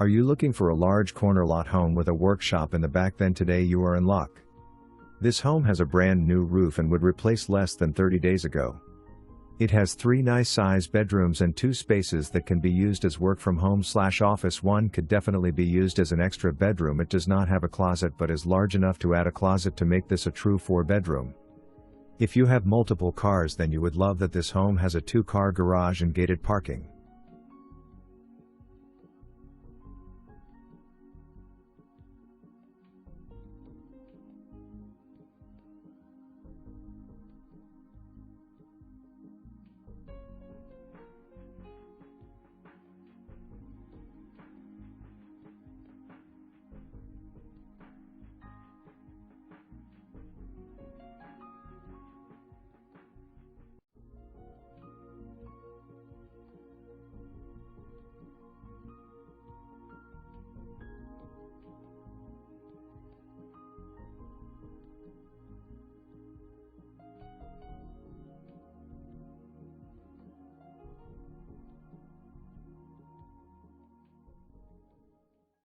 Are you looking for a large corner lot home with a workshop in the back? Then today you are in luck. This home has a brand new roof and would replace less than 30 days ago. It has 3 nice size bedrooms and 2 spaces that can be used as work from home / office. One could definitely be used as an extra bedroom. It does not have a closet but is large enough to add a closet to make this a true 4-bedroom. If you have multiple cars, then you would love that this home has a 2-car garage and gated parking.